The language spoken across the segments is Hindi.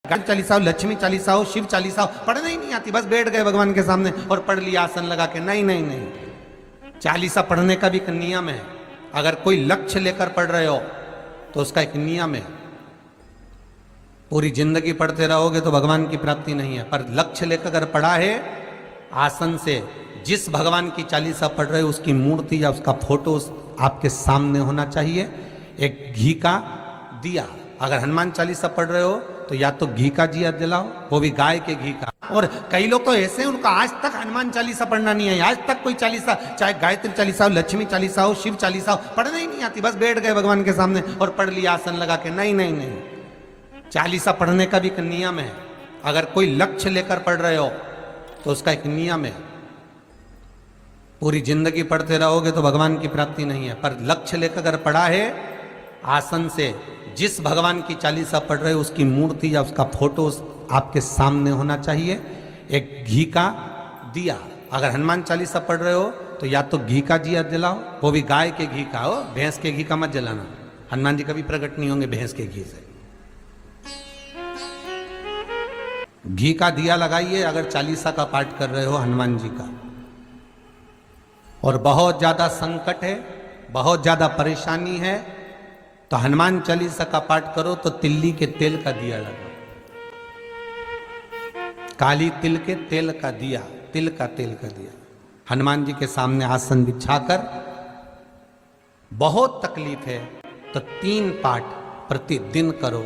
गाय चालीसा हो, लक्ष्मी चालीसा हो, शिव चालीसा हो, पढ़ने ही नहीं आती, बस बैठ गए भगवान के सामने और पढ़ लिया आसन लगा के। नहीं नहीं नहीं, चालीसा पढ़ने का भी एक नियम है। अगर कोई लक्ष्य लेकर पढ़ रहे हो तो उसका एक नियम है। पूरी जिंदगी पढ़ते रहोगे तो भगवान की प्राप्ति नहीं है, पर लक्ष्य लेकर अगर पढ़ा है आसन से, जिस भगवान की चालीसा पढ़ रहे हो उसकी मूर्ति या उसका फोटो आपके सामने होना चाहिए। एक घी का दिया, अगर हनुमान चालीसा पढ़ रहे हो तो या तो घी का दिया जलाओ, वो भी गाय के घी का। और कई लोग तो ऐसे हैं उनका आज तक हनुमान चालीसा पढ़ना नहीं है, आज तक कोई चालीसा, चाहे गायत्री चालीसा हो, लक्ष्मी चालीसा हो, शिव चालीसा हो, पढ़ने ही नहीं आती, बस बैठ गए भगवान के सामने और पढ़ लिया आसन लगा के। नहीं नहीं नहीं, चालीसा पढ़ने का भी एक नियम है। अगर कोई लक्ष्य लेकर पढ़ रहे हो तो उसका एक नियम है। पूरी जिंदगी पढ़ते रहोगे तो भगवान की प्राप्ति नहीं है, पर लक्ष्य लेकर अगर पढ़ा है आसन से, जिस भगवान की चालीसा पढ़ रहे हो उसकी मूर्ति या उसका फोटो आपके सामने होना चाहिए। एक घी का दिया, अगर हनुमान चालीसा पढ़ रहे हो तो या तो घी का दिया जलाओ, वो भी गाय के घी का हो, भैंस के घी का मत जलाना। हनुमान जी कभी प्रकट नहीं होंगे भैंस के घी से। घी का दिया लगाइए अगर चालीसा का पाठ कर रहे हो हनुमान जी का। और बहुत ज्यादा संकट है, बहुत ज्यादा परेशानी है तो हनुमान चालीसा का पाठ करो तो तिल्ली के तेल का दिया लगाओ, काली तिल के तेल का दिया, तिल का तेल का दिया हनुमान जी के सामने आसन बिछाकर। बहुत तकलीफ है तो 3 पाठ प्रतिदिन करो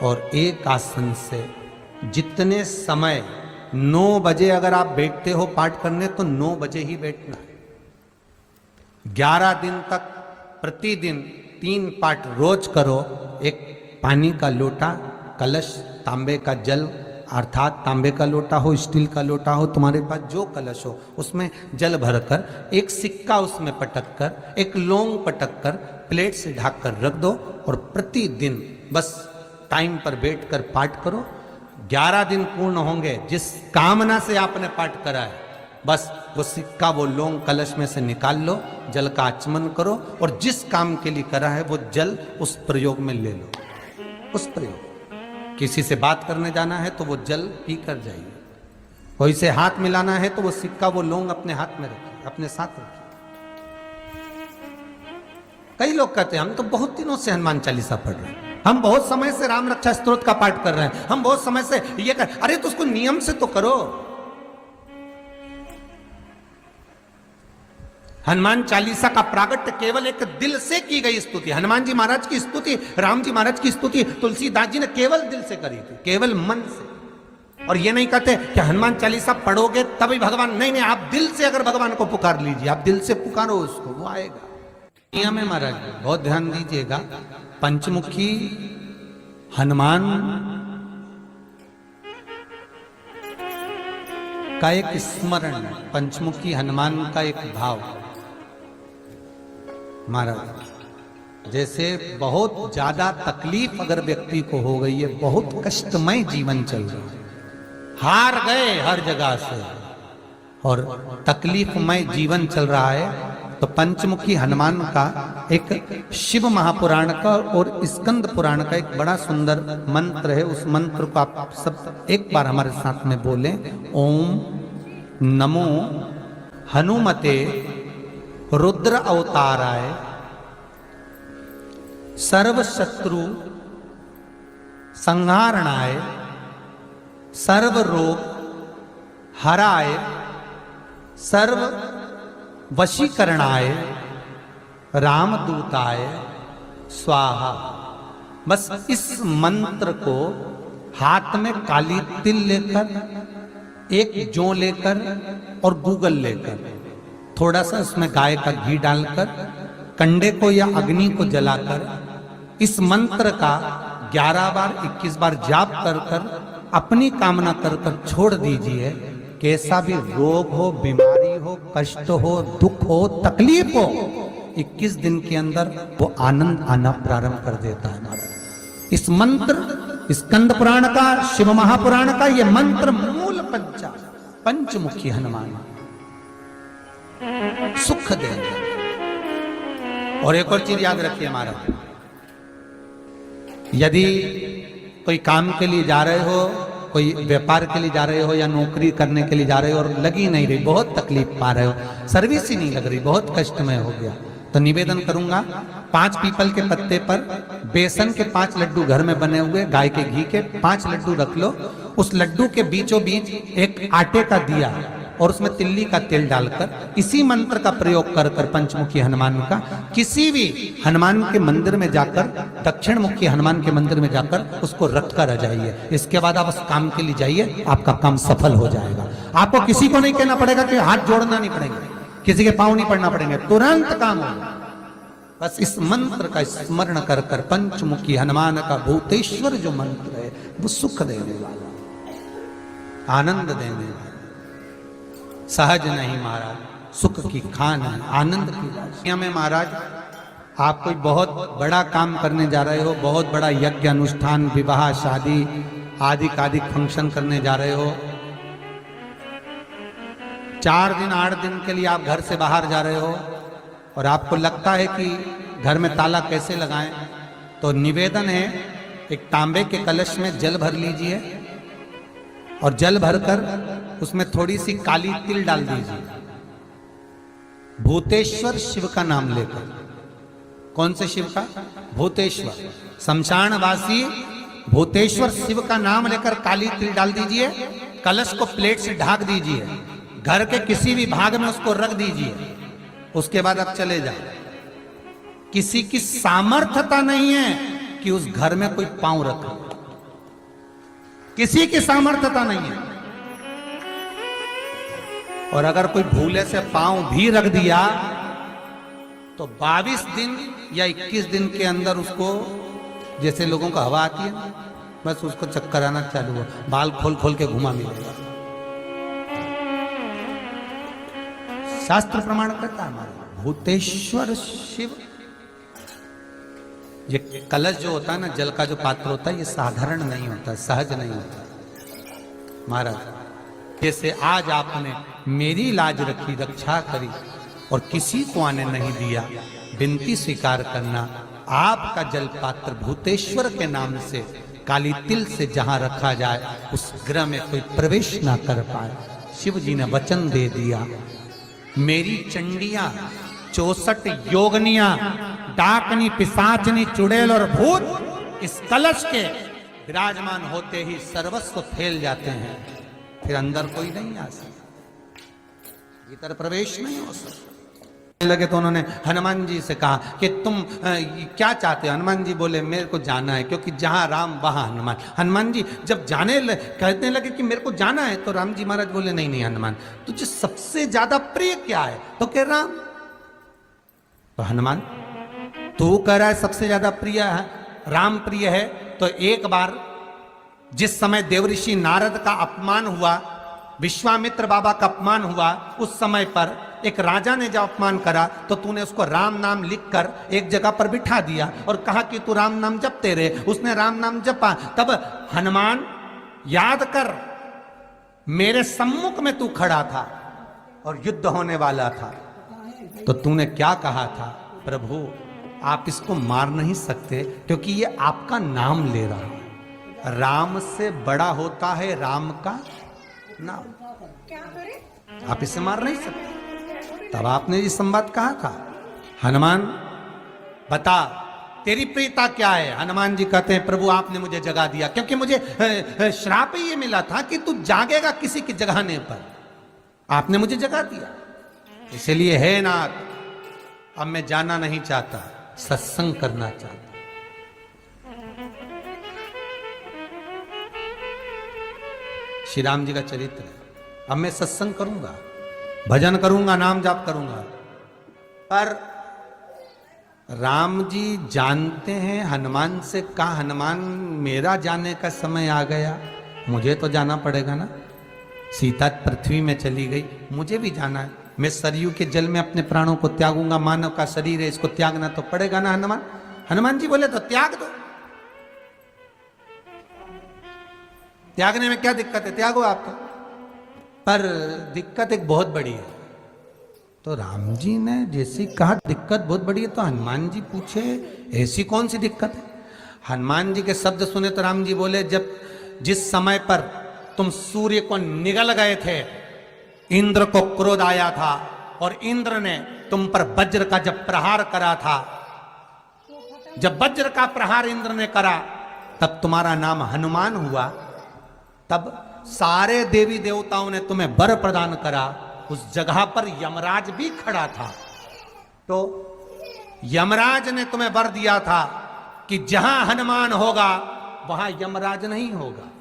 और एक आसन से जितने समय, 9 बजे अगर आप बैठते हो पाठ करने तो 9 बजे ही बैठना है। 11 दिन तक प्रतिदिन 3 पाठ रोज करो। एक पानी का लोटा, कलश, तांबे का जल अर्थात तांबे का लोटा हो, स्टील का लोटा हो, तुम्हारे पास जो कलश हो उसमें जल भरकर, एक सिक्का उसमें पटक कर, एक लौंग पटक कर प्लेट से ढक कर रख दो और प्रतिदिन बस टाइम पर बैठकर पाठ करो। 11 दिन पूर्ण होंगे, जिस कामना से आपने पाठ करा है बस वो सिक्का, वो लौंग कलश में से निकाल लो, जल का आचमन करो और जिस काम के लिए करा है वो जल उस प्रयोग में ले लो। उस प्रयोग, किसी से बात करने जाना है तो वो जल पी कर जाइए, कोई से हाथ मिलाना है तो वो सिक्का, वो लौंग अपने हाथ में रखिए, अपने साथ रखिए। कई लोग कहते हैं हम तो बहुत दिनों से हनुमान चालीसा पढ़ रहे हैं, हम बहुत समय से राम रक्षा स्तोत्र का पाठ कर रहे हैं, हम बहुत समय से ये कर। अरे तो उसको नियम से तो करो। हनुमान चालीसा का प्रागट्य केवल एक दिल से की गई स्तुति। हनुमान जी महाराज की स्तुति, राम जी महाराज की स्तुति तुलसीदास जी ने केवल दिल से करी थी, केवल मन से। और ये नहीं कहते कि हनुमान चालीसा पढ़ोगे तभी भगवान, नहीं नहीं, आप दिल से अगर भगवान को पुकार लीजिए, आप दिल से पुकारो उसको, वो आएगा। नियम है महाराज, बहुत ध्यान दीजिएगा। पंचमुखी हनुमान का एक स्मरण, पंचमुखी हनुमान का एक भाव। महाराज जैसे बहुत ज्यादा तकलीफ अगर व्यक्ति को हो गई है, बहुत कष्टमय जीवन चल रहा है, हार गए हर जगह से और तकलीफमय जीवन चल रहा है, तो पंचमुखी हनुमान का एक शिव महापुराण का और स्कंद पुराण का एक बड़ा सुंदर मंत्र है। उस मंत्र को आप सब एक बार हमारे साथ में बोलें। ओम नमो हनुमते रुद्र अवताराय सर्व शत्रु संहारणाय सर्व रोग हराय सर्व वशीकरणाय रामदूताय स्वाहा। बस इस मंत्र को हाथ में काली तिल लेकर, एक जौ लेकर और गूगल लेकर, थोड़ा सा उसमें गाय का घी डालकर, कंडे को या अग्नि को जलाकर इस मंत्र का 11 बार 21 बार जाप कर कर अपनी कामना कर कर छोड़ दीजिए। कैसा भी रोग हो, बीमारी हो, कष्ट हो, दुख हो, तकलीफ हो, 21 दिन के अंदर वो आनंद आना प्रारंभ कर देता है महाराज। इस मंत्र, स्कंद पुराण का, शिव महापुराण का ये मंत्र मूल पंचमुखी हनुमान सुख देंगे। और एक और चीज याद रखिए महाराज, यदि कोई काम के लिए जा रहे हो, कोई व्यापार के लिए जा रहे हो या नौकरी करने के लिए जा रहे हो और लगी नहीं रही, बहुत तकलीफ पा रहे हो, सर्विस ही नहीं लग रही, बहुत कष्टमय हो गया, तो निवेदन करूंगा 5 पीपल के पत्ते पर बेसन के 5 लड्डू घर में बने हुए गाय के घी के 5 लड्डू रख लो, उस लड्डू के बीचों बीच एक आटे का दिया और उसमें तिल्ली का तेल डालकर इसी मंत्र का प्रयोग कर कर पंचमुखी हनुमान का किसी भी हनुमान के मंदिर में जाकर, दक्षिण मुखी हनुमान के मंदिर में जाकर उसको रख कर आ जाइए। इसके बाद आप उस काम के लिए जाइए, आपका काम सफल हो जाएगा। आपको किसी को नहीं कहना पड़ेगा कि हाथ जोड़ना नहीं पड़ेगा, किसी के पांव नहीं पड़ना पड़ेंगे, तुरंत काम होगा। बस इस मंत्र का स्मरण कर कर पंचमुखी हनुमान का भूतेश्वर जो मंत्र है वो सुख देने वाला, आनंद देने वाला, सहज नहीं महाराज, सुख की खान है, आनंद की राशि में। महाराज आप कोई बहुत बड़ा काम करने जा रहे हो, बहुत बड़ा यज्ञ अनुष्ठान, विवाह, शादी आदि आदि फंक्शन करने जा रहे हो, 4 दिन 8 दिन के लिए आप घर से बाहर जा रहे हो और आपको लगता है कि घर में ताला कैसे लगाएं, तो निवेदन है एक तांबे के कलश में जल भर लीजिए और जल भरकर उसमें थोड़ी सी काली तिल डाल दीजिए, भूतेश्वर शिव का नाम लेकर। कौन से शिव का? भूतेश्वर, शमशानवासी भूतेश्वर शिव का नाम लेकर काली तिल डाल दीजिए, कलश को प्लेट से ढक दीजिए, घर के किसी भी भाग में उसको रख दीजिए। उसके बाद आप चले जाए। किसी की सामर्थ्यता नहीं है कि उस घर में कोई पांव रखे, किसी की सामर्थ्यता नहीं है। और अगर कोई भूले से पांव भी रख दिया तो 22 दिन या 21 दिन के अंदर उसको, जैसे लोगों को हवा आती है ना, बस उसको चक्कर आना चालू हो, बाल खोल खोल के घुमा मिलेगा। शास्त्र प्रमाण करता है हमारा भूतेश्वर शिव। ये कलश जो होता है ना, जल का जो पात्र होता है, ये साधारण नहीं होता, सहज नहीं होता महाराज। जैसे आज आपने मेरी लाज रखी, रक्षा करी और किसी को आने नहीं दिया, विनती स्वीकार करना। आपका जल पात्र भूतेश्वर के नाम से काली तिल से जहां रखा जाए उस गृह में कोई प्रवेश ना कर पाए। शिव जी ने वचन दे दिया, मेरी चंडियां 64 योगनियां, डाकनी, पिशाचनी, चुड़ैल और भूत इस कलश के विराजमान होते ही सर्वस्व फैल जाते हैं, फिर अंदर कोई नहीं आ सकता, भीतर प्रवेश नहीं हो सकता। लगे तो उन्होंने हनुमान जी से कहा कि तुम क्या चाहते हो? हनुमान जी बोले मेरे को जाना है, क्योंकि जहां राम वहां हनुमान। हनुमान जी जब कहने लगे कि मेरे को जाना है, तो राम जी महाराज बोले नहीं नहीं हनुमान, तुझे सबसे ज्यादा प्रिय क्या है? तो कह राम। तो हनुमान तू कह रहा है सबसे ज्यादा प्रिय है राम प्रिय है, तो एक बार जिस समय देवऋषि नारद का अपमान हुआ, विश्वामित्र बाबा का अपमान हुआ, उस समय पर एक राजा ने जब अपमान करा तो तूने उसको राम नाम लिखकर एक जगह पर बिठा दिया और कहा कि तू राम नाम जपते रहे। उसने राम नाम जपा। तब हनुमान याद कर, मेरे सम्मुख में तू खड़ा था और युद्ध होने वाला था, तो तूने क्या कहा था? प्रभु आप इसको मार नहीं सकते क्योंकि ये आपका नाम ले रहा है। राम से बड़ा होता है राम का नाम, आप इसे मार नहीं सकते। तब आपने ये संवाद कहा था, हनुमान बता तेरी प्रियता क्या है? हनुमान जी कहते हैं प्रभु आपने मुझे जगा दिया, क्योंकि मुझे श्राप ये मिला था कि तू जागेगा किसी के जगाने पर, आपने मुझे जगा दिया, इसलिए है नाथ अब मैं जाना नहीं चाहता, सत्संग करना चाहता। श्री राम जी का चरित्र है। अब मैं सत्संग करूंगा, भजन करूंगा, नाम जाप करूंगा, पर राम जी जानते हैं हनुमान से कहा, हनुमान मेरा जाने का समय आ गया, मुझे तो जाना पड़ेगा ना। सीता पृथ्वी में चली गई, मुझे भी जाना है, मैं सरयू के जल में अपने प्राणों को त्यागूंगा, मानव का शरीर है इसको त्यागना तो पड़ेगा ना हनुमान। हनुमान जी बोले तो त्याग दो, त्यागने में क्या दिक्कत है, त्यागो आप तो। पर दिक्कत एक बहुत बड़ी है। तो राम जी ने जैसे कहा दिक्कत बहुत बड़ी है, तो हनुमान जी पूछे ऐसी कौन सी दिक्कत है? हनुमान जी के शब्द सुने तो राम जी बोले, जब जिस समय पर तुम सूर्य को निगल गए थे, इंद्र को क्रोध आया था और इंद्र ने तुम पर वज्र का जब प्रहार करा था, जब वज्र का प्रहार इंद्र ने करा तब तुम्हारा नाम हनुमान हुआ। तब सारे देवी देवताओं ने तुम्हें वर प्रदान करा। उस जगह पर यमराज भी खड़ा था, तो यमराज ने तुम्हें वर दिया था कि जहां हनुमान होगा वहां यमराज नहीं होगा।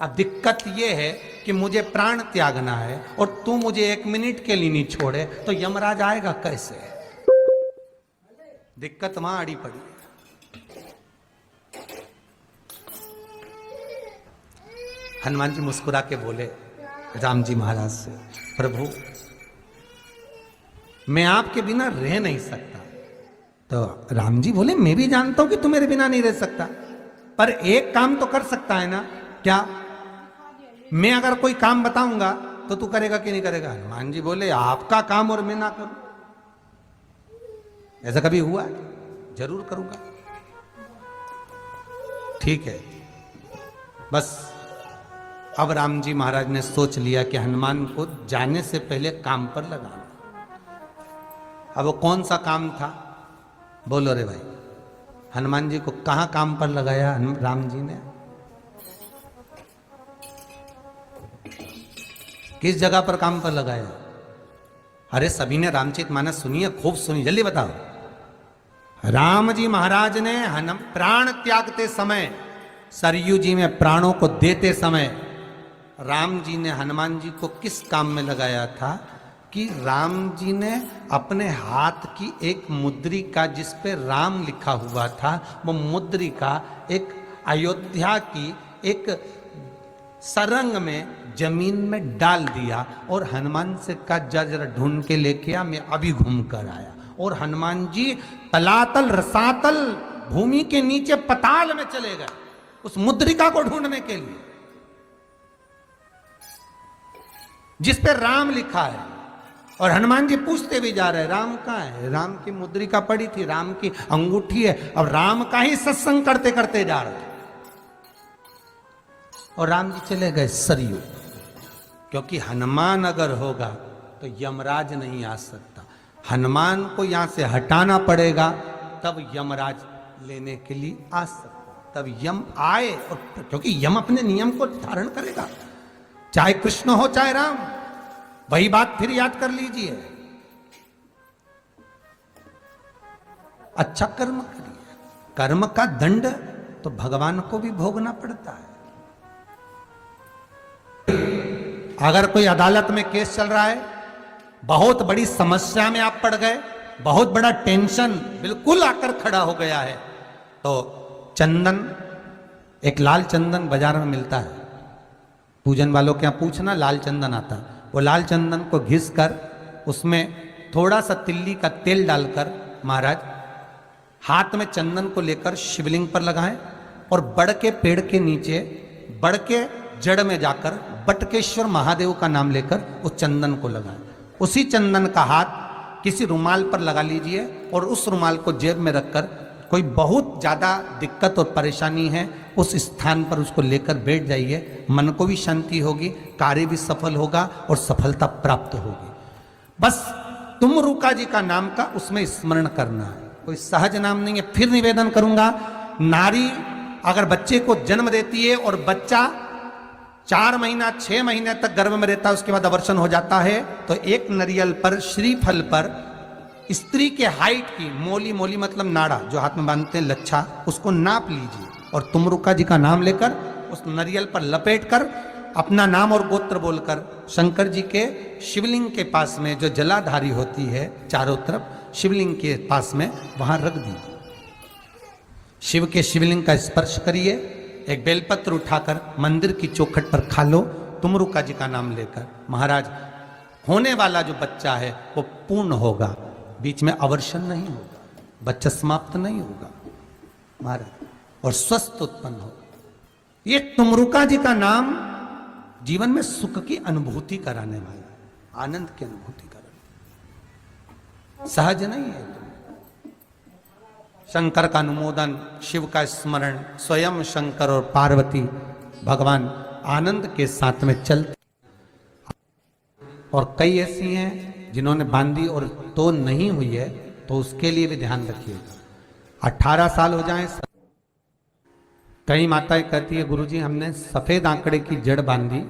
अब दिक्कत यह है कि मुझे प्राण त्यागना है और तू मुझे 1 मिनट के लिए नहीं छोड़े, तो यमराज आएगा कैसे? दिक्कत वहां अड़ी पड़ी। हनुमान जी मुस्कुरा के बोले राम जी महाराज से, प्रभु मैं आपके बिना रह नहीं सकता। तो राम जी बोले, मैं भी जानता हूं कि तू मेरे बिना नहीं रह सकता, पर एक काम तो कर सकता है ना। क्या? मैं अगर कोई काम बताऊंगा तो तू करेगा कि नहीं करेगा? हनुमान जी बोले, आपका काम और मैं ना करूं, ऐसा कभी हुआ है? जरूर करूंगा। ठीक है। बस अब राम जी महाराज ने सोच लिया कि हनुमान को जाने से पहले काम पर लगाना। अब वो कौन सा काम था? बोलो रे भाई। हनुमान जी को कहां काम पर लगाया राम जी ने? किस जगह पर काम पर लगाया? अरे सभी ने रामचरितमानस सुनी है, खूब सुनी, जल्दी बताओ। राम जी महाराज ने प्राण त्यागते समय, सरयू जी में प्राणों को देते समय, राम जी ने हनुमान जी को किस काम में लगाया था कि राम जी ने अपने हाथ की एक मुद्रिका जिस पे राम लिखा हुआ था, वो मुद्रिका एक अयोध्या की एक सरंग में जमीन में डाल दिया और हनुमान से कहा जा जरा ढूंढ के लेके आ, मैं अभी घूम कर आया। और हनुमान जी तलातल रसातल भूमि के नीचे पताल में चले गए उस मुद्रिका को ढूंढने के लिए जिस पे राम लिखा है। और हनुमान जी पूछते भी जा रहे, राम कहाँ है? राम की मुद्रिका पड़ी थी, राम की अंगूठी है, अब राम का ही सत्संग करते करते जा रहे। और राम जी चले गए सरयू, क्योंकि हनुमान अगर होगा तो यमराज नहीं आ सकता। हनुमान को यहां से हटाना पड़ेगा, तब यमराज लेने के लिए आ सकता, तब यम आए। और क्योंकि यम अपने नियम को धारण करेगा, चाहे कृष्ण हो चाहे राम। वही बात फिर याद कर लीजिए, अच्छा कर्म करिए, कर्म का दंड तो भगवान को भी भोगना पड़ता है। अगर कोई अदालत में केस चल रहा है, बहुत बड़ी समस्या में आप पड़ गए, बहुत बड़ा टेंशन बिल्कुल आकर खड़ा हो गया है, तो चंदन, एक लाल चंदन बाजार में मिलता है, पूजन वालों के यहाँ पूछना, लाल चंदन आता है। वो लाल चंदन को घिस कर उसमें थोड़ा सा तिल्ली का तेल डालकर महाराज हाथ में चंदन को लेकर शिवलिंग पर लगाएं और बड़ के पेड़ के नीचे, बड़ के जड़ में जाकर बटकेश्वर महादेव का नाम लेकर उस चंदन को लगाएं। उसी चंदन का हाथ किसी रुमाल पर लगा लीजिए और उस रुमाल को जेब में रखकर, कोई बहुत ज़्यादा दिक्कत और परेशानी है उस स्थान पर उसको लेकर बैठ जाइए। मन को भी शांति होगी, कार्य भी सफल होगा और सफलता प्राप्त होगी। बस तुमरुका जी का नाम का उसमें स्मरण करना है, कोई सहज नाम नहीं है। फिर निवेदन करूंगा, नारी अगर बच्चे को जन्म देती है और बच्चा 4 महीना 6 महीने तक गर्भ में रहता है, उसके बाद अवर्षण हो जाता है, तो एक नरियल पर, श्रीफल पर स्त्री के हाइट की, मोली, मोली मतलब नाड़ा जो हाथ में बांधते हैं, लच्छा, उसको नाप लीजिए और तुमरुका जी का नाम लेकर उस नरियल पर लपेट कर अपना नाम और गोत्र बोलकर शंकर जी के शिवलिंग के पास में, जो जलाधारी होती है चारों तरफ शिवलिंग के पास में, वहां रख दीजिए। शिव के शिवलिंग का स्पर्श करिए, एक बेलपत्र उठाकर मंदिर की चौखट पर खा लो, तुमरुका जी का नाम लेकर। महाराज होने वाला जो बच्चा है वो पूर्ण होगा, बीच में अवर्षण नहीं होगा, बच्चा समाप्त नहीं होगा महाराज, और स्वस्थ उत्पन्न हो। ये तुमरुका जी का नाम जीवन में सुख की अनुभूति कराने वाला है, आनंद की अनुभूति कराने, सहज नहीं है। शंकर का अनुमोदन, शिव का स्मरण, स्वयं शंकर और पार्वती भगवान आनंद के साथ में चलते। और कई ऐसी हैं जिन्होंने बांधी और तो नहीं हुई है, तो उसके लिए भी ध्यान रखिएगा। 18 साल हो जाएं। कई माताएं कहती है गुरुजी हमने सफेद आंकड़े की जड़ बांधी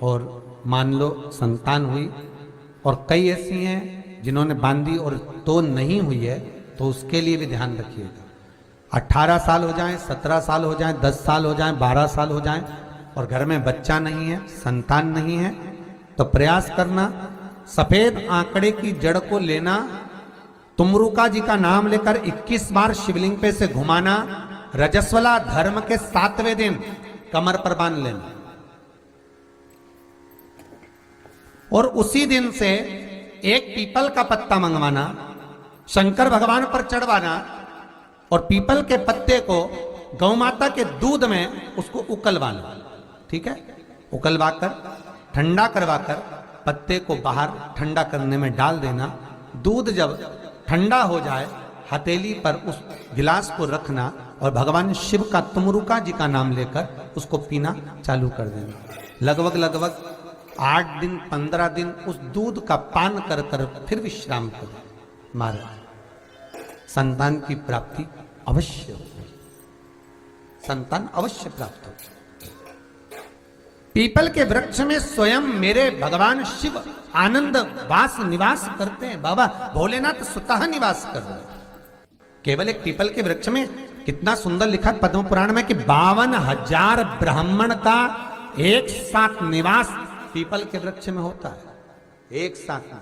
और मान लो संतान हुई। और कई ऐसी हैं जिन्होंने बांधी और तो नहीं हुई है, तो उसके लिए भी ध्यान रखिएगा। 18 साल हो जाएं, 17 साल हो जाएं, 10 साल हो जाएं, 12 साल हो जाएं और घर में बच्चा नहीं है, संतान नहीं है, तो प्रयास करना सफेद आंकड़े की जड़ को लेना, तुमरुका जी का नाम लेकर 21 बार शिवलिंग पे से घुमाना, रजस्वला धर्म के 7वें दिन कमर पर बांध लेना और उसी दिन से एक पीपल का पत्ता मंगवाना, शंकर भगवान पर चढ़वाना और पीपल के पत्ते को गौ माता के दूध में उसको उकलवाना। ठीक है, उकलवाकर ठंडा करवाकर पत्ते को बाहर ठंडा करने में डाल देना। दूध जब ठंडा हो जाए हथेली पर उस गिलास को रखना और भगवान शिव का तुमरुका जी का नाम लेकर उसको पीना चालू कर देना। लगभग 8 दिन 15 दिन उस दूध का पान कर कर फिर विश्राम करें। महाराज संतान की प्राप्ति अवश्य होगी, संतान अवश्य प्राप्त होगी। पीपल के वृक्ष में स्वयं मेरे भगवान शिव आनंद वास निवास करते हैं। बाबा भोलेनाथ स्वतः निवास कर रहे हैं। केवल एक पीपल के वृक्ष में कितना सुंदर लिखा पद्म पुराण में कि 52,000 ब्राह्मण का एक साथ निवास पीपल के वृक्ष में होता है। एक साथ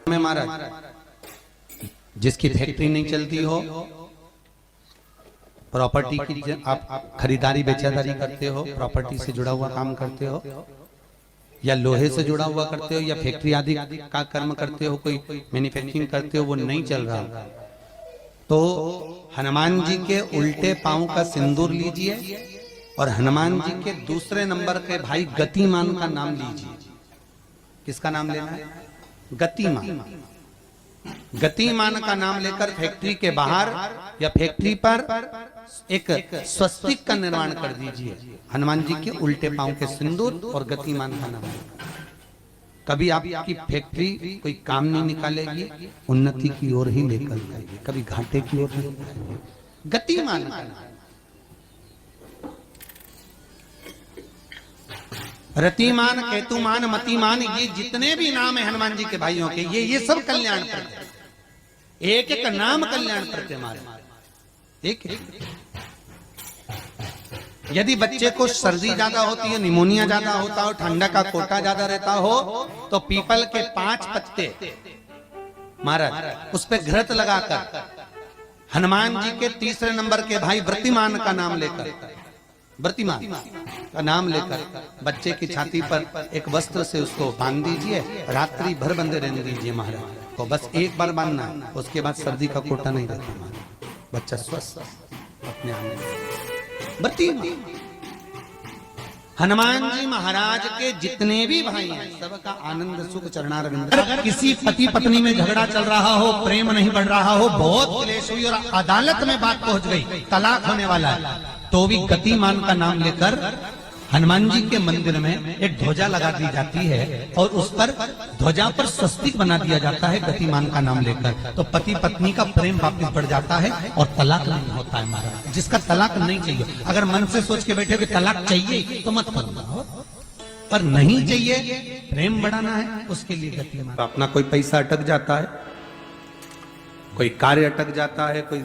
में महाराज जिसकी फैक्ट्री नहीं चलती हो, प्रॉपर्टी की आप खरीदारी बेचादारी करते हो, प्रॉपर्टी से जुड़ा हुआ काम करते हो या लोहे से जुड़ा हुआ करते हो या फैक्ट्री आदि का कर्म करते हो, कोई मैन्युफैक्चरिंग करते हो, वो नहीं चल रहा, तो हनुमान जी के उल्टे पांव का सिंदूर लीजिए और हनुमान जी के दूसरे नंबर के भाई गतिमान का नाम लीजिए। किसका नाम लेना है? गतिमान। गतिमान का नाम लेकर फैक्ट्री के बाहर या फैक्ट्री पर एक स्वस्तिक का निर्माण कर दीजिए। हनुमान जी के उल्टे पांव के सिंदूर और गतिमान का नाम। कभी आपकी फैक्ट्री कोई काम नहीं निकालेगी, उन्नति की ओर ही लेकर जाएगी, कभी घाटे की ओर नहीं जाएगी। गतिमान का नाम। रतिमान, केतुमान, मतिमान, ये जितने भी नाम है हनुमान जी के भाइयों के, ये सब कल्याण करते हैं। एक एक नाम कल्याण करते हमारे। एक यदि बच्चे को सर्दी ज्यादा होती है, निमोनिया ज्यादा होता हो, ठंडा का कोटा ज्यादा रहता हो, तो पीपल के 5 पत्ते महाराज उस पे घृत लगाकर हनुमान जी के तीसरे नंबर के भाई व्रतिमान का नाम लेकर, व्रतिमान का नाम लेकर बच्चे की छाती पर एक वस्त्र से उसको बांध दीजिए, रात्रि भर बंधे रहने दीजिए महाराज। तो बस एक बार बांधना है, उसके बाद सर्दी का कोटा नहीं रहता महाराज, बच्चा स्वस्थ अपने आप। व्रतिमान हनुमान जी महाराज के जितने भी भाई हैं सबका आनंद सुख चरणारविंद। अगर किसी पति पत्नी में झगड़ा चल रहा हो, प्रेम नहीं बढ़ रहा हो, बहुत क्लेश हुई और अदालत में बात पहुंच गई, तलाक होने वाला है, तो भी गतिमान का नाम लेकर हनुमान जी के मंदिर में एक ध्वजा लगा दी जाती है और उस पर ध्वजा पर स्वस्तिक बना दिया जाता है गतिमान का नाम लेकर। तो पति पत्नी का प्रेम वापस बढ़ जाता है और तलाक नहीं होता है महाराज। जिसका तलाक नहीं चाहिए, अगर मन से सोच के बैठे कि तलाक चाहिए तो मत करना, पर नहीं चाहिए, प्रेम बढ़ाना है, उसके लिए गतिमान। अपना कोई पैसा अटक जाता है, कोई कार्य अटक जाता है, कोई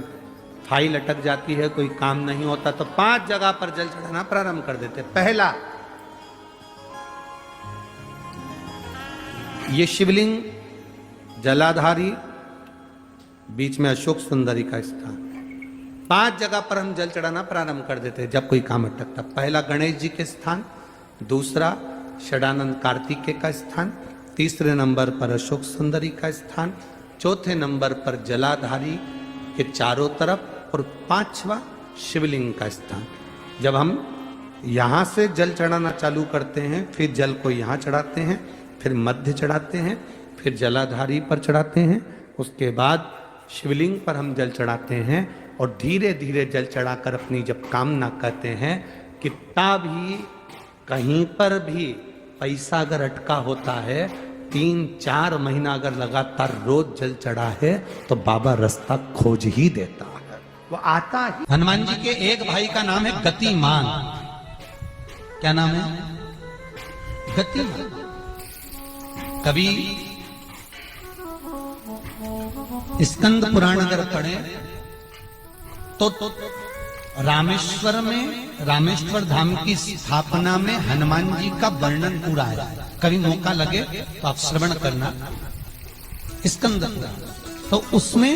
फाइल अटक जाती है, कोई काम नहीं होता, तो 5 जगह पर जल चढ़ाना प्रारंभ कर देते। पहला, ये शिवलिंग जलाधारी, बीच में अशोक सुंदरी का स्थान, 5 जगह पर हम जल चढ़ाना प्रारंभ कर देते जब कोई काम अटकता। पहला गणेश जी के स्थान, दूसरा षडानंद कार्तिकेय का स्थान, तीसरे नंबर पर अशोक सुंदरी का स्थान, चौथे नंबर पर जलाधारी के चारों तरफ और 5वां शिवलिंग का स्थान। जब हम यहां से जल चढ़ाना चालू करते हैं, फिर जल को यहां चढ़ाते हैं, फिर मध्य चढ़ाते हैं, फिर जलाधारी पर चढ़ाते हैं, उसके बाद शिवलिंग पर हम जल चढ़ाते हैं और धीरे धीरे जल चढ़ाकर अपनी जब कामना करते हैं, कितना भी कहीं पर भी पैसा अगर अटका होता है, 3-4 महीना अगर लगातार रोज जल चढ़ा है तो बाबा रास्ता खोज ही देता है, वो आता ही। हनुमान जी के एक भाई का नाम है गतिमान। क्या नाम है? गतिमान। कभी स्कंद पुराण अगर पढ़े तो रामेश्वर में, रामेश्वर धाम की स्थापना में हनुमान जी का वर्णन पूरा है। कभी मौका लगे तो आप श्रवण करना स्कंद पुराण, तो उसमें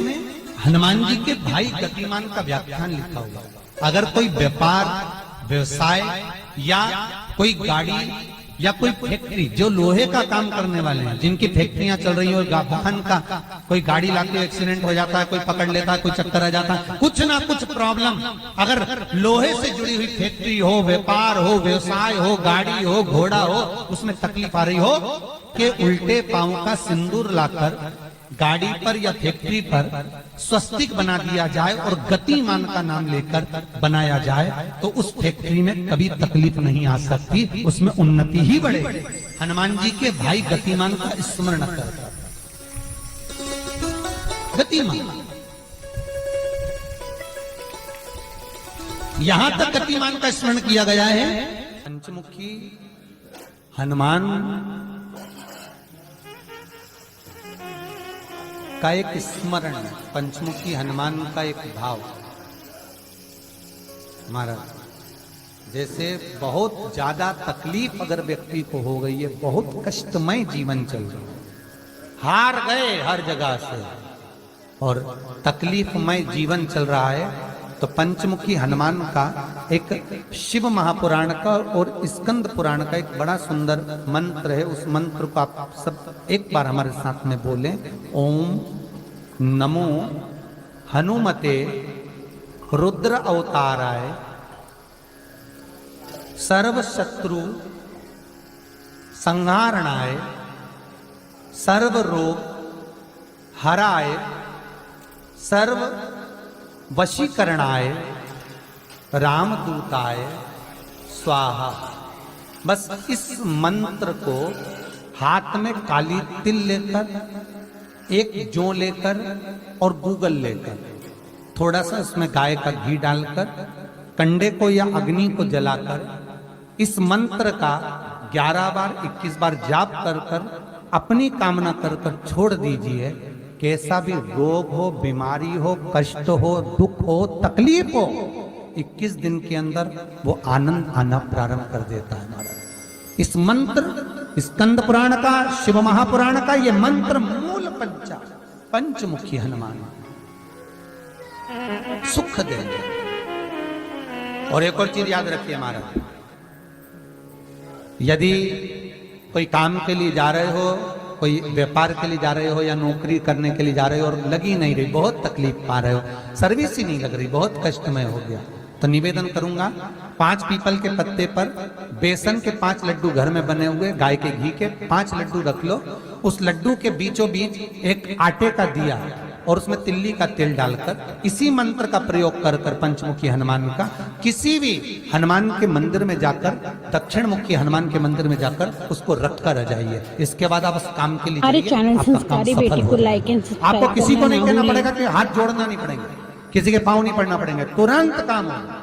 हनुमान जी के भाई गतिमान का व्याख्यान लिखा हुआ। अगर कोई व्यापार, व्यवसाय या कोई गाड़ी या कोई फैक्ट्री, जो लोहे का काम करने वाले हैं, जिनकी फैक्ट्रियां चल रही हो, वाहन का कोई गाड़ी लाके एक्सीडेंट हो जाता है, कोई पकड़ लेता है, कोई चक्कर आ जाता है, कुछ ना कुछ प्रॉब्लम, अगर लोहे से जुड़ी हुई फैक्ट्री हो, व्यापार हो, व्यवसाय हो, गाड़ी हो, घोड़ा हो, उसमें तकलीफ आ रही हो कि उल्टे पांव का सिंदूर लाकर गाड़ी पर या फैक्ट्री पर स्वस्तिक बना दिया जाए और गतिमान का नाम लेकर बनाया जाए, तो उस फैक्ट्री में कभी तकलीफ नहीं आ सकती, उसमें उन्नति ही बढ़ेगी। हनुमान जी के भाई गतिमान का स्मरण कर, गतिमान, यहां तक गतिमान का स्मरण किया गया है। पंचमुखी हनुमान का एक स्मरण, पंचमुखी हनुमान का एक भाव। महाराज, जैसे बहुत ज्यादा तकलीफ अगर व्यक्ति को हो गई है, बहुत कष्टमय जीवन चल रहा है, हार गए हर जगह से और तकलीफमय जीवन चल रहा है, तो पंचमुखी हनुमान का एक शिव महापुराण का और स्कंद पुराण का एक बड़ा सुंदर मंत्र है। उस मंत्र को आप सब एक बार हमारे साथ में बोलें। ओम नमो हनुमते रुद्र अवताराय सर्व शत्रु संहारणाय सर्व रोग हराय सर्व वशीकरणाय रामदूताय स्वाहा। बस इस मंत्र को हाथ में काली तिल लेकर, एक जौ लेकर और गूगल लेकर, थोड़ा सा उसमें गाय का घी डालकर, कंडे को या अग्नि को जलाकर इस मंत्र का 11 बार 21 बार जाप कर कर अपनी कामना कर कर छोड़ दीजिए। कैसा भी रोग हो, बीमारी हो, कष्ट हो, दुख हो, तकलीफ हो, 21 दिन के अंदर वो आनंद आना प्रारंभ कर देता है। महाराज, इस मंत्र स्कंद पुराण का, शिव महापुराण का ये मंत्र मूल पंचमुखी हनुमान सुख देंगे। और एक और चीज याद रखिए महाराज, यदि कोई काम के लिए जा रहे हो, कोई व्यापार के लिए जा रहे हो या नौकरी करने के लिए जा रहे हो और लगी नहीं रही, बहुत तकलीफ पा रहे हो, सर्विस ही नहीं लग रही, बहुत कष्टमय हो गया, तो निवेदन करूंगा 5 पीपल के पत्ते पर बेसन के 5 लड्डू घर में बने हुए, गाय के घी के 5 लड्डू रख लो। उस लड्डू के बीचों बीच एक आटे का दिया और उसमें तिल्ली का तेल डालकर इसी मंत्र का प्रयोग कर कर पंचमुखी हनुमान का किसी भी हनुमान के मंदिर में जाकर, दक्षिण मुखी हनुमान के मंदिर में जाकर उसको रख कर आ जाइए। इसके बाद आप उस काम के लिए आपको किसी को नहीं कहना पड़ेगा कि हाथ जोड़ना नहीं पड़ेगा, किसी के पांव नहीं पड़ना पड़ेंगे, तुरंत काम होगा।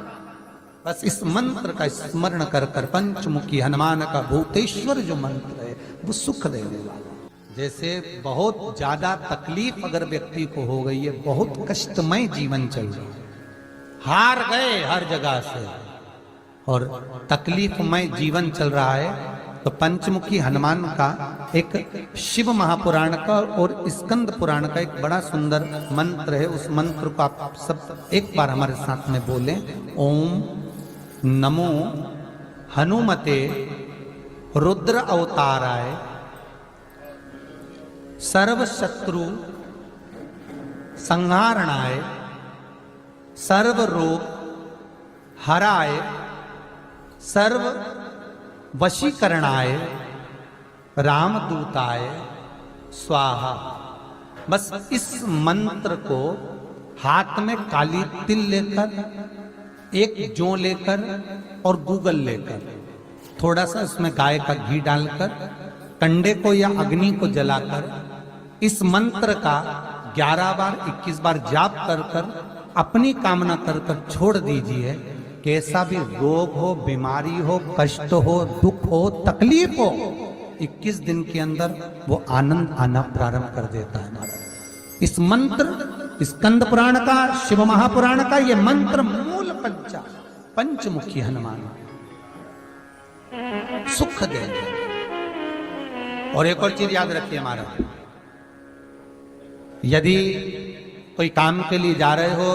बस इस मंत्र का स्मरण कर कर पंचमुखी हनुमान का भूतेश्वर जो मंत्र है वो सुख देने वाला। जैसे बहुत ज्यादा तकलीफ अगर व्यक्ति को हो गई है, बहुत कष्टमय जीवन चल रहा है, हार गए हर जगह से और तकलीफमय जीवन चल रहा है, तो पंचमुखी हनुमान का एक शिव महापुराण का और स्कंद पुराण का एक बड़ा सुंदर मंत्र है। उस मंत्र को आप सब एक बार हमारे साथ में बोलें। ओम नमो हनुमते रुद्र अवताराय सर्व शत्रु संहारणाय सर्व रोग हराय सर्व वशीकरणाय रामदूताय स्वाहा। बस इस मंत्र को हाथ में काली तिल लेकर, एक जौ लेकर और गूगल लेकर, थोड़ा सा उसमें गाय का घी डालकर, कंडे को या अग्नि को जलाकर इस मंत्र का 11 बार 21 बार जाप कर कर अपनी कामना कर कर छोड़ दीजिए। कैसा भी रोग हो, बीमारी हो, कष्ट हो, दुख हो, तकलीफ हो, 21 दिन के अंदर वो आनंद आना प्रारंभ कर देता है महाराज। इस मंत्र, स्कंद पुराण का, शिव महापुराण का ये मंत्र मूल पंचमुखी हनुमान सुख देंगे। और एक और चीज याद रखिए महाराज, यदि कोई काम के लिए जा रहे हो,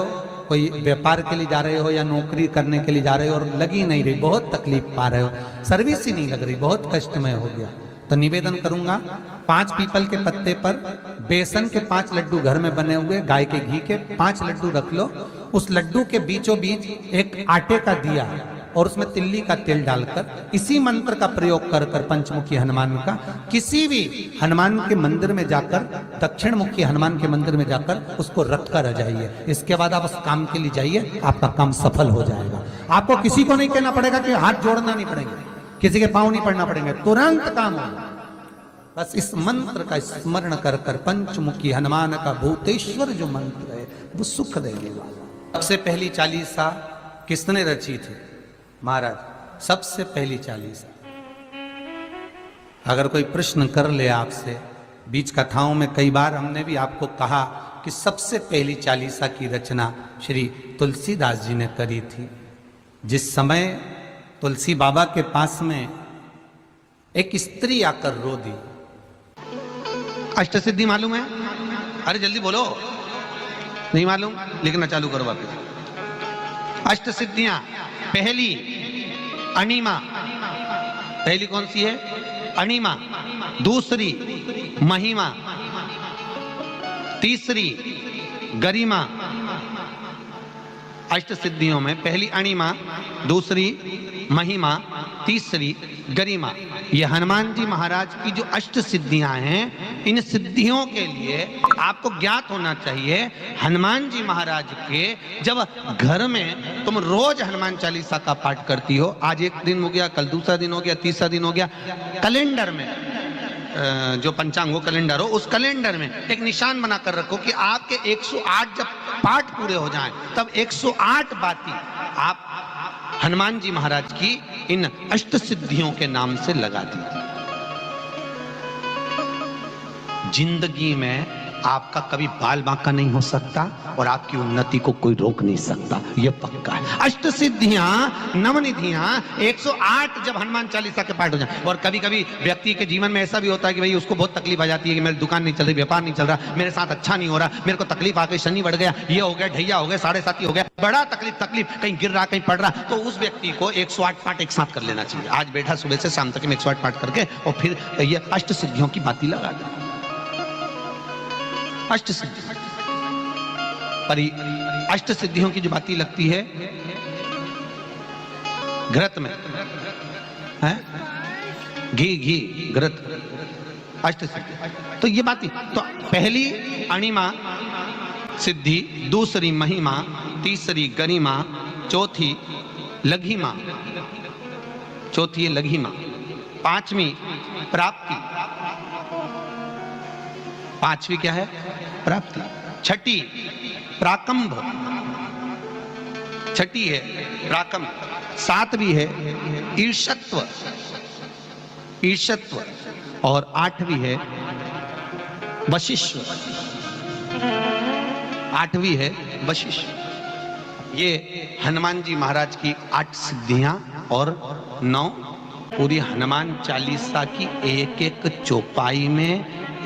कोई व्यापार के लिए जा रहे हो या नौकरी करने के लिए जा रहे हो और लगी नहीं रही, बहुत तकलीफ पा रहे हो, सर्विस ही नहीं लग रही, बहुत कष्टमय हो गया, तो निवेदन करूंगा 5 पीपल के पत्ते पर बेसन के 5 लड्डू घर में बने हुए, गाय के घी के 5 लड्डू रख लो। उस लड्डू के बीचों बीच एक आटे का दिया और उसमें तिल्ली का तेल डालकर इसी मंत्र का प्रयोग कर कर पंचमुखी हनुमान का किसी भी हनुमान के मंदिर में जाकर, दक्षिण मुखी हनुमान के मंदिर में जाकर उसको रख कर आ जाइए। इसके बाद आप उस काम के लिए जाइए, आपका काम सफल हो जाएगा। आपको किसी को नहीं कहना पड़ेगा कि हाथ जोड़ना नहीं पड़ेगा, किसी के पांव नहीं पड़ना पड़ेंगे, तुरंत काम होगा। बस इस मंत्र का स्मरण कर कर पंचमुखी हनुमान का भूतेश्वर जो मंत्र है वो सुख देने वाला। सबसे पहली चालीसा किसने रची थी महाराज? सबसे पहली चालीसा। अगर कोई प्रश्न कर ले आपसे, बीच कथाओं में कई बार हमने भी आपको कहा कि सबसे पहली चालीसा की रचना श्री तुलसीदास जी ने करी थी। जिस समय तुलसी बाबा के पास में एक स्त्री आकर रो दी। अष्टसिद्धि मालूम है? अरे जल्दी बोलो, नहीं मालूम? लिखना चालू करो वापस। अष्टसिद्धियां, पहली अणिमा, पहली कौन सी है? अणिमा। दूसरी महिमा, तीसरी गरिमा। अष्ट सिद्धियों में पहली अणिमा, दूसरी महिमा, तीसरी गरिमा। ये हनुमान जी महाराज की जो अष्ट सिद्धियां हैं, इन सिद्धियों के लिए आपको ज्ञात होना चाहिए, हनुमान जी महाराज के जब घर में तुम रोज हनुमान चालीसा का पाठ करती हो, आज एक दिन हो गया, कल दूसरा दिन हो गया, तीसरा दिन हो गया, कैलेंडर में जो पंचांगो कैलेंडर हो, उस कैलेंडर में एक निशान बनाकर रखो कि आपके 108 जब पाठ पूरे हो जाएं, तब 108 बाती आप हनुमान जी महाराज की इन अष्ट सिद्धियों के नाम से लगा दीजिए। जिंदगी में आपका कभी बाल बांका नहीं हो सकता और आपकी उन्नति को कोई रोक नहीं सकता, यह पक्का है। अष्ट सिद्धियां, नवनिधियां, 108 जब हनुमान चालीसा के पाठ हो जाए। और कभी कभी व्यक्ति के जीवन में ऐसा भी होता है कि भाई उसको बहुत तकलीफ आ जाती है कि मेरी दुकान नहीं चल रही, व्यापार नहीं चल रहा, मेरे साथ अच्छा नहीं हो रहा, मेरे को तकलीफ आ गई, शनि बढ़ गया, ये हो गया, ढैया हो गया, 7.5 हो गया, बड़ा तकलीफ, कहीं गिर रहा, कहीं पड़ रहा, तो उस व्यक्ति को 108 पाठ एक साथ कर लेना चाहिए। आज बैठा सुबह से शाम तक 108 पाठ करके और फिर ये अष्ट सिद्धियों की बाती लगा दे। अष्ट सिद्धि पर अष्ट सिद्धियों की जो बाती लगती है घृत में है, घी घृत, अष्ट सिद्धि। तो ये बाती, तो पहली अणिमा सिद्धि, दूसरी महिमा, तीसरी गरिमा, चौथी लघिमा, चौथी है लघिमा, पांचवी प्राप्ति, पांचवी क्या है? प्राप्ति। छठी प्राकंभ, छठी है प्राकंभ। सातवीं है ईर्षत्व, ईर्षत्व। और आठवीं है वशिष्ठ, आठवीं है वशिष्ठ। ये हनुमान जी महाराज की 8 सिद्धियां और 9 पूरी हनुमान चालीसा की एक एक चौपाई में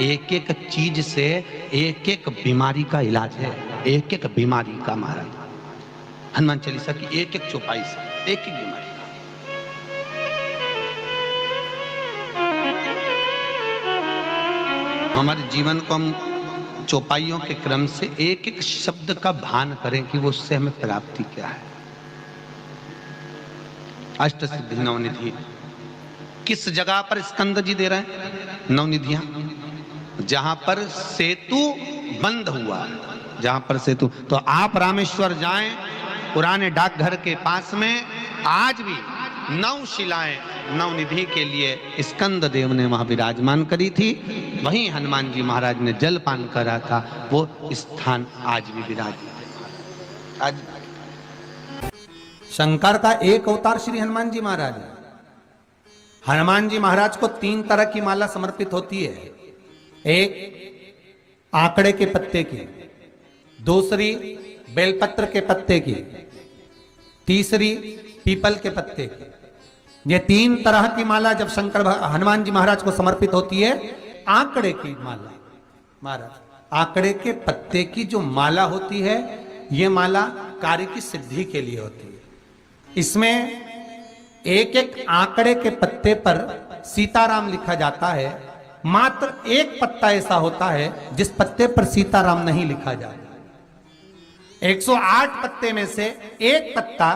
एक एक चीज से एक एक बीमारी का इलाज है, एक एक बीमारी का महाराज हनुमान चालीसा की एक एक चौपाई से एक एक बीमारी का। हमारे जीवन को हम चौपाइयों के क्रम से एक एक शब्द का भान करें कि वो उससे हमें प्राप्ति क्या है। अष्ट सिद्धि नवनिधि किस जगह पर स्कंद जी दे रहे हैं? नवनिधियां, जहां पर सेतु बंद हुआ जहां पर सेतु। तो आप रामेश्वर जाएं, पुराने डाकघर के पास में आज भी 9 शिलाएं नवनिधि के लिए स्कंद देव ने वहां विराजमान करी थी। वहीं हनुमान जी महाराज ने जलपान करा था, वो स्थान आज भी विराजमान। आज शंकर का एक अवतार श्री हनुमान जी महाराज है। हनुमान जी महाराज को 3 तरह की माला समर्पित होती है। एक आंकड़े के पत्ते की, दूसरी बेलपत्र के पत्ते की, तीसरी पीपल के पत्ते की। ये 3 तरह की माला जब शंकर हनुमान जी महाराज को समर्पित होती है। आंकड़े की माला महाराज, आंकड़े के पत्ते की जो माला होती है, ये माला कार्य की सिद्धि के लिए होती है। इसमें एक एक आंकड़े के पत्ते पर सीताराम लिखा जाता है। मात्र एक पत्ता ऐसा होता है जिस पत्ते पर सीताराम नहीं लिखा जाता। 108 पत्ते में से एक पत्ता,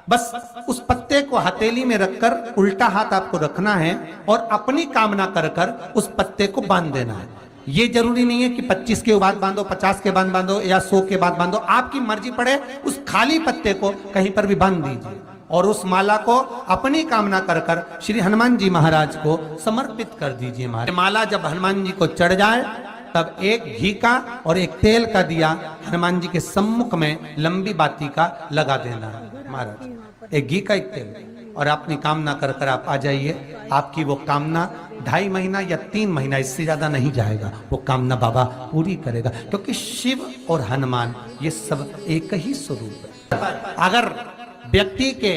बस उस पत्ते को हथेली में रखकर उल्टा हाथ आपको रखना है और अपनी कामना कर कर उस पत्ते को बांध देना है। ये जरूरी नहीं है कि 25 के बाद बांधो, 50 के बाद बांधो या 100 के बाद बांधो, आपकी मर्जी पड़े। उस खाली पत्ते को कहीं पर भी बांध दीजिए और उस माला को अपनी कामना कर कर श्री हनुमान जी महाराज को समर्पित कर दीजिए। माला जब हनुमान जी को चढ़ जाए तब एक घी का और एक तेल का दिया हनुमान जी के सम्मुख में लंबी बाती का लगा देना है महाराज। एक घी का, एक तेल, और अपनी कामना कर कर आप आ जाइए। आपकी वो कामना 2.5 महीना या 3 महीना, इससे ज्यादा नहीं जाएगा, वो कामना बाबा पूरी करेगा। क्योंकि शिव और हनुमान ये सब एक ही स्वरूप है। अगर व्यक्ति के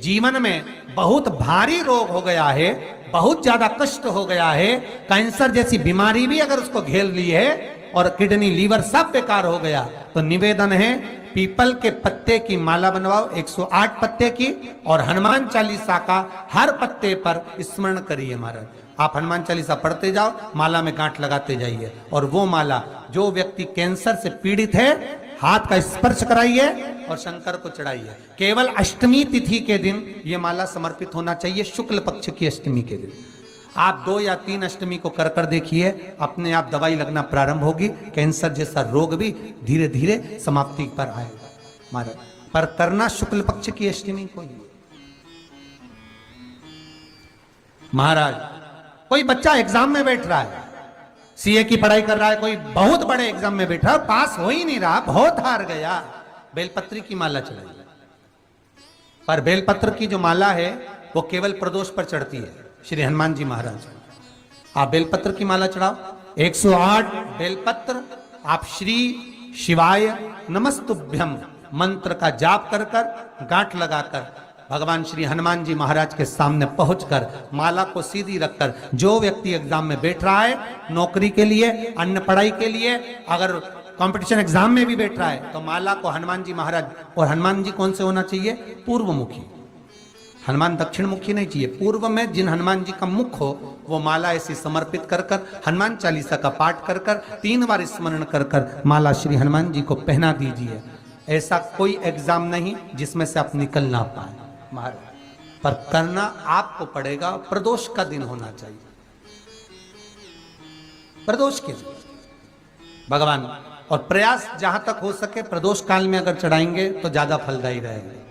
जीवन में बहुत भारी रोग हो गया है, बहुत ज्यादा कष्ट हो गया है, कैंसर जैसी बीमारी भी अगर उसको घेर ली है और किडनी लीवर सब बेकार हो गया, तो निवेदन है पीपल के पत्ते की माला बनवाओ 108 पत्ते की, और हनुमान चालीसा का हर पत्ते पर स्मरण करिए महाराज। आप हनुमान चालीसा पढ़ते जाओ, माला में गांठ लगाते जाइए, और वो माला जो व्यक्ति कैंसर से पीड़ित है हाथ का स्पर्श कराइए और शंकर को चढ़ाइए। केवल अष्टमी तिथि के दिन ये माला समर्पित होना चाहिए, शुक्ल पक्ष की अष्टमी के दिन। आप 2 या 3 अष्टमी को कर कर देखिए, अपने आप दवाई लगना प्रारंभ होगी। कैंसर जैसा रोग भी धीरे धीरे समाप्ति पर आएगा महाराज। पर करना शुक्ल पक्ष की अष्टमी को ही महाराज। कोई बच्चा एग्जाम में बैठ रहा है, सीए की पढ़ाई कर रहा है, कोई बहुत बड़े एग्जाम में बैठा, पास हो ही नहीं रहा, बहुत हार गया, बेलपत्री की माला चढ़ाई। पर बेलपत्र की जो माला है वो केवल प्रदोष पर चढ़ती है श्री हनुमान जी महाराज। आप बेलपत्र की माला चढ़ाओ, 108 बेलपत्र आप श्री शिवाय नमस्तुभ्यम मंत्र का जाप कर कर गांठ लगाकर भगवान श्री हनुमान जी महाराज के सामने पहुंचकर माला को सीधी रखकर, जो व्यक्ति एग्जाम में बैठ रहा है, नौकरी के लिए, अन्य पढ़ाई के लिए, अगर कंपटीशन एग्जाम में भी बैठ रहा है, तो माला को हनुमान जी महाराज, और हनुमान जी कौन से होना चाहिए? पूर्वमुखी। हनुमान दक्षिण मुखी नहीं चाहिए, पूर्व में जिन हनुमान जी का मुख हो वो माला ऐसी समर्पित कर कर हनुमान चालीसा का पाठ कर कर 3 बार स्मरण कर कर माला श्री हनुमान जी को पहना दीजिए। ऐसा कोई एग्जाम नहीं जिसमें से आप निकल ना पाए महाराज, पर करना आपको पड़ेगा। प्रदोष का दिन होना चाहिए, प्रदोष के दिन भगवान, और प्रयास जहां तक हो सके प्रदोष काल में अगर चढ़ाएंगे तो ज्यादा फलदायी रहेगा।